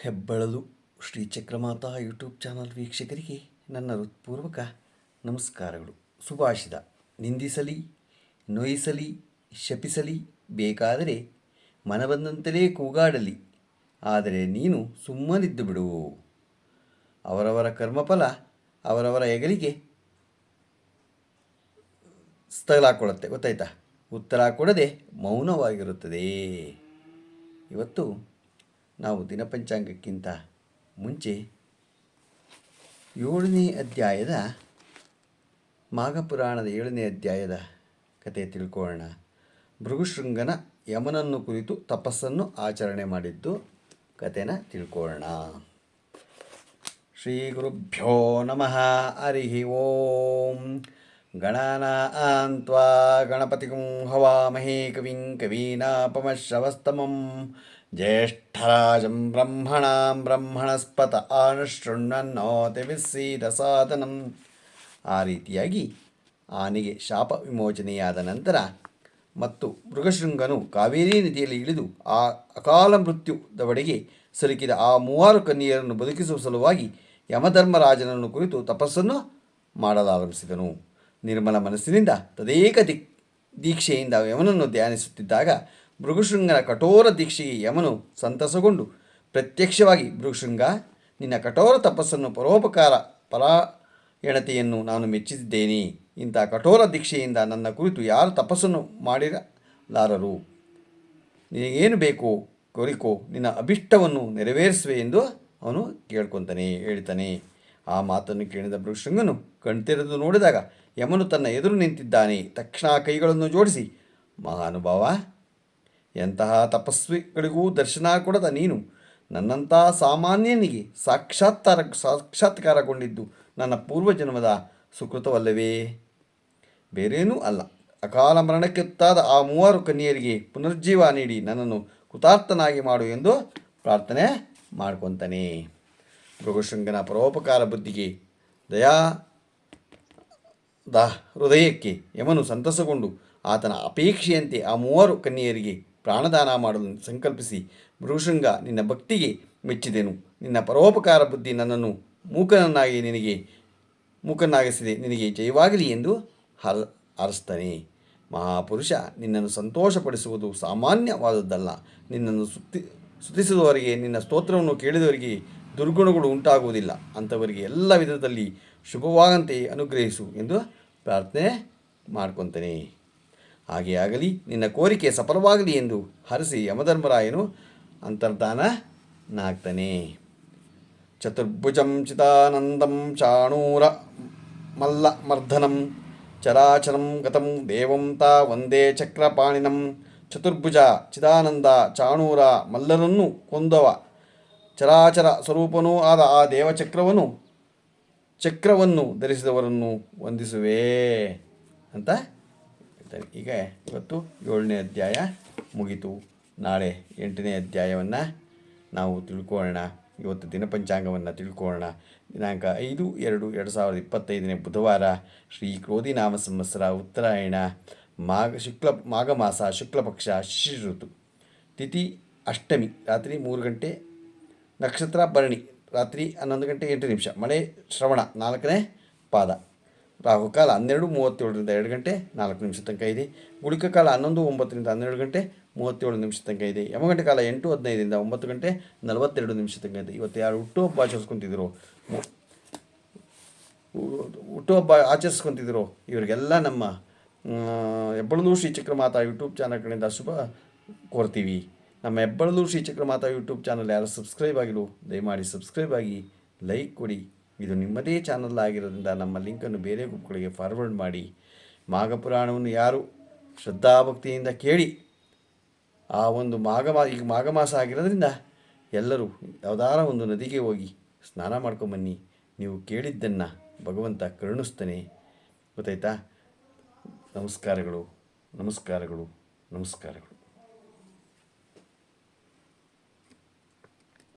ಹೆಬ್ಬಳಲು Shri Chakramata YouTube channel ವೀಕ್ಷಕರಿಗೆ ನನ್ನ ಹೃತ್ಪೂರ್ವಕ ನಮಸ್ಕಾರಗಳು. ಸುಭಾಷಿತ: ನಿಂದಿಸಲಿ, ನೋಯಿಸಲಿ, ಶಪಿಸಲಿ, ಬೇಕಾದರೆ ಮನಬಂದಂತೆಯೇ ಕೂಗಾಡಲಿ, ಆದರೆ ನೀನು ಸುಮ್ಮನಿದ್ದು ಬಿಡು. ಅವರವರ ಕರ್ಮಫಲ ಅವರವರ ಹೆಗಲಿಗೆ ಸ್ಥಳಾಕೊಡುತ್ತೆ, ಗೊತ್ತಾಯ್ತಾ? ಉತ್ತರ ಕೊಡದೆ ಮೌನವಾಗಿರುತ್ತದೆ. ಇವತ್ತು ನಾವು ದಿನಪಂಚಾಂಗಕ್ಕಿಂತ ಮುಂಚೆ 7ನೇ ಅಧ್ಯಾಯದ ಮಾಘಪುರಾಣದ 7ನೇ ಅಧ್ಯಾಯದ ಕತೆ ತಿಳ್ಕೊಳ್ಳೋಣ. ಭೃಗುಶೃಂಗನ ಯಮನನ್ನು ಕುರಿತು ತಪಸ್ಸನ್ನು ಆಚರಣೆ ಮಾಡಿದ್ದು ಕತೆನ ತಿಳ್ಕೊಳ್ಳೋಣ. ಶ್ರೀ ಗುರುಭ್ಯೋ ನಮಃ. ಹರಿ ಓಂ. ಗಣಾನಾಂ ತ್ವಾ ಗಣಪತಿಂ ಹವಾಮಹೇ ಕವಿಂ ಕವೀನಾಪಮಶ್ರವಸ್ತಮಂ ಜ್ಯೇಷ್ಠರಾಜಂ ಬ್ರಹ್ಮಣಾಂ ಬ್ರಹ್ಮಣಸ್ಪತ ಆನುಶೃಣ್ವನ್ನೋತಿಭಿಸ್ಸೀದ ಸಾಧನಂ. ಆ ರೀತಿಯಾಗಿ ಆನೆಗೆ ಶಾಪ ವಿಮೋಚನೆಯಾದ ನಂತರ ಮತ್ತು ಮೃಗಶೃಂಗನು ಕಾವೇರಿ ನದಿಯಲ್ಲಿ ಇಳಿದು ಆ ಅಕಾಲ ಮೃತ್ಯುದವಡೆಗೆ ಸಲುಕಿದ ಆ 3 ಕನ್ಯೆಯರನ್ನು ಬದುಕಿಸುವ ಸಲುವಾಗಿ ಯಮಧರ್ಮರಾಜನನ್ನು ಕುರಿತು ತಪಸ್ಸನ್ನು ಮಾಡಲಾರಂಭಿಸಿದನು. ನಿರ್ಮಲ ಮನಸ್ಸಿನಿಂದ ತದೇಕ ದೀಕ್ಷೆಯಿಂದ ಯಮನನ್ನು ಧ್ಯಾನಿಸುತ್ತಿದ್ದಾಗ ಭೃಗುಶೃಂಗನ ಕಠೋರ ದೀಕ್ಷೆಗೆ ಯಮನು ಸಂತಸಗೊಂಡು ಪ್ರತ್ಯಕ್ಷವಾಗಿ, ಭೃಗುಶೃಂಗ, ನಿನ್ನ ಕಠೋರ ತಪಸ್ಸನ್ನು ಪರಾಯಣತೆಯನ್ನು ನಾನು ಮೆಚ್ಚಿದ್ದೇನೆ. ಇಂಥ ಕಠೋರ ದೀಕ್ಷೆಯಿಂದ ನನ್ನ ಕುರಿತು ಯಾರು ತಪಸ್ಸನ್ನು ಮಾಡಿರಲಾರರು. ನಿನಗೇನು ಬೇಕೋ ಕೋರಿಕೋ, ನಿನ್ನ ಅಭಿಷ್ಟವನ್ನು ನೆರವೇರಿಸುವೆ ಎಂದು ಅವನು ಹೇಳ್ತಾನೆ. ಆ ಮಾತನ್ನು ಕೇಳಿದ ಭೃಗುಶೃಂಗನು ಕಣ್ತೆರೆದು ನೋಡಿದಾಗ ಯಮನು ತನ್ನ ಎದುರು ನಿಂತಿದ್ದಾನೆ. ತಕ್ಷಣ ಕೈಗಳನ್ನು ಜೋಡಿಸಿ, ಮಹಾನುಭಾವ, ಎಂತಹ ತಪಸ್ವಿಗಳಿಗೂ ದರ್ಶನ ಕೊಡದ ನೀನು ನನ್ನಂಥ ಸಾಮಾನ್ಯನಿಗೆ ಸಾಕ್ಷಾತ್ಕಾರಗೊಂಡಿದ್ದು ನನ್ನ ಪೂರ್ವಜನ್ಮದ ಸುಕೃತವಲ್ಲವೇ? ಬೇರೇನೂ ಅಲ್ಲ. ಅಕಾಲ ಮರಣಕ್ಕೆತ್ತಾದ ಆ 3 ಕನ್ಯೆಯರಿಗೆ ಪುನರ್ಜೀವ ನೀಡಿ ನನ್ನನ್ನು ಕೃತಾರ್ಥನಾಗಿ ಮಾಡು ಎಂದು ಪ್ರಾರ್ಥನೆ ಮಾಡ್ಕೊತಾನೆ. ಭೃಗುಶೃಂಗನ ಪರೋಪಕಾರ ಬುದ್ಧಿಗೆ, ದಯಾದ ಹೃದಯಕ್ಕೆ ಯಮನು ಸಂತಸಗೊಂಡು ಆತನ ಅಪೇಕ್ಷೆಯಂತೆ ಆ 3 ಕನ್ಯೆಯರಿಗೆ ಪ್ರಾಣದಾನ ಮಾಡಲು ಸಂಕಲ್ಪಿಸಿ, ಭೃಗುಶೃಂಗ, ನಿನ್ನ ಭಕ್ತಿಗೆ ಮೆಚ್ಚಿದೆನು. ನಿನ್ನ ಪರೋಪಕಾರ ಬುದ್ಧಿ ನನ್ನನ್ನು ಮೂಕನಾಗಿಸಿದೆ. ನಿನಗೆ ಜಯವಾಗಲಿ ಎಂದು ಹಾರೈಸ್ತಾನೆ. ಮಹಾಪುರುಷ, ನಿನ್ನನ್ನು ಸಂತೋಷಪಡಿಸುವುದು ಸಾಮಾನ್ಯವಾದದ್ದಲ್ಲ. ನಿನ್ನನ್ನು ಸ್ತುತಿಸಿದವರಿಗೆ, ನಿನ್ನ ಸ್ತೋತ್ರವನ್ನು ಕೇಳಿದವರಿಗೆ ದುರ್ಗುಣಗಳು ಉಂಟಾಗುವುದಿಲ್ಲ. ಅಂಥವರಿಗೆ ಎಲ್ಲ ವಿಧದಲ್ಲಿ ಶುಭವಾಗಂತೆ ಅನುಗ್ರಹಿಸು ಎಂದು ಪ್ರಾರ್ಥನೆ ಮಾಡ್ಕೊತಾನೆ. ಹಾಗೆ ಆಗಲಿ, ನಿನ್ನ ಕೋರಿಕೆ ಸಫಲವಾಗಲಿ ಎಂದು ಹರಸಿ ಯಮಧರ್ಮರಾಯನು ಅಂತರ್ಧಾನನಾಗ್ತಾನೆ. ಚತುರ್ಭುಜಂ ಚಿದಾನಂದಂ ಚಾಣೂರ ಮಲ್ಲಮರ್ಧನಂ ಚರಾಚರಂ ಗತಂ ದೇವಂ ತಾ ವಂದೇ ಚಕ್ರಪಾಣಿನಂ. ಚತುರ್ಭುಜ, ಚಿದಾನಂದ, ಚಾಣೂರ, ಮಲ್ಲರನ್ನು ಕೊಂದವ, ಚರಾಚರ ಸ್ವರೂಪನೂ ಆದ ಆ ಚಕ್ರವನ್ನು ಧರಿಸಿದವರನ್ನು ವಂದಿಸುವೆ ಅಂತ ಹೇಳ್ತಾರೆ. ಈಗ ಇವತ್ತು 7ನೇ ಅಧ್ಯಾಯ ಮುಗಿತು. ನಾಳೆ 8ನೇ ಅಧ್ಯಾಯವನ್ನು ನಾವು ತಿಳ್ಕೊಳ್ಳೋಣ. ಇವತ್ತು ದಿನಪಂಚಾಂಗವನ್ನು ತಿಳ್ಕೊಳ್ಳೋಣ. ದಿನಾಂಕ 5/2/2025 ಬುಧವಾರ, ಶ್ರೀ ಕ್ರೋಧಿನಾಮ ಸಂವತ್ಸರ, ಉತ್ತರಾಯಣ, ಮಾಘ ಮಾಸ, ಶುಕ್ಲಪಕ್ಷ, ಶಿಶಿರ ಋತು, ತಿಥಿ ಅಷ್ಟಮಿ, ರಾತ್ರಿ 3 ಗಂಟೆ, ನಕ್ಷತ್ರ ಭರಣಿ, ರಾತ್ರಿ 11 ಗಂಟೆ 8 ನಿಮಿಷ, ಮಳೆ ಶ್ರವಣ 4ನೇ ಪಾದ, ರಾಹುಕಾಲ 12:37 2 ಗಂಟೆ 4 ನಿಮಿಷ ತನಕ ಇದೆ. ಗುಳಿಕ ಕಾಲ 11:09 12 ಗಂಟೆ 37 ನಿಮಿಷ ತನಕ ಇದೆ. ಯಮಗಂಟೆ ಕಾಲ 8:15 9 ಗಂಟೆ 42 ನಿಮಿಷ ತನಕ ಇದೆ. ಇವತ್ತು ಯಾರು ಹುಟ್ಟುಹಬ್ಬ ಆಚರಿಸ್ಕೊತಿದ್ರು ಇವರಿಗೆಲ್ಲ ನಮ್ಮ ಹೆಬ್ಬಳಲು ಶ್ರೀ ಚಕ್ರಮಾತಾ ಯೂಟ್ಯೂಬ್ ಚಾನಲ್ ಕಡೆಯಿಂದ ಶುಭ ಕೋರ್ತೀವಿ. ನಮ್ಮ ಹೆಬ್ಬಳಲು ಶ್ರೀ ಚಕ್ರಮಾತಾ ಯೂಟ್ಯೂಬ್ ಚಾನಲ್ ಯಾರು ಸಬ್ಸ್ಕ್ರೈಬ್ ಆಗಿಲ್ಲ, ದಯಮಾಡಿ ಸಬ್ಸ್ಕ್ರೈಬ್ ಆಗಿ, ಲೈಕ್ ಕೊಡಿ. ಇದು ನಿಮ್ಮದೇ ಚಾನಲ್ ಆಗಿರೋದ್ರಿಂದ ನಮ್ಮ ಲಿಂಕನ್ನು ಬೇರೆ ಗ್ರೂಪ್ಗಳಿಗೆ ಫಾರ್ವರ್ಡ್ ಮಾಡಿ. ಮಾಘಪುರಾಣವನ್ನು ಯಾರು ಶ್ರದ್ಧಾಭಕ್ತಿಯಿಂದ ಕೇಳಿ, ಆ ಒಂದು ಈಗ ಮಾಘ ಮಾಸ ಆಗಿರೋದ್ರಿಂದ ಎಲ್ಲರೂ ಯಾವುದಾರ ಒಂದು ನದಿಗೆ ಹೋಗಿ ಸ್ನಾನ ಮಾಡ್ಕೊಂಬನ್ನಿ. ನೀವು ಕೇಳಿದ್ದನ್ನು ಭಗವಂತ ಕರುಣಿಸ್ತಾನೆ, ಗೊತ್ತಾಯ್ತಾ? ನಮಸ್ಕಾರಗಳು.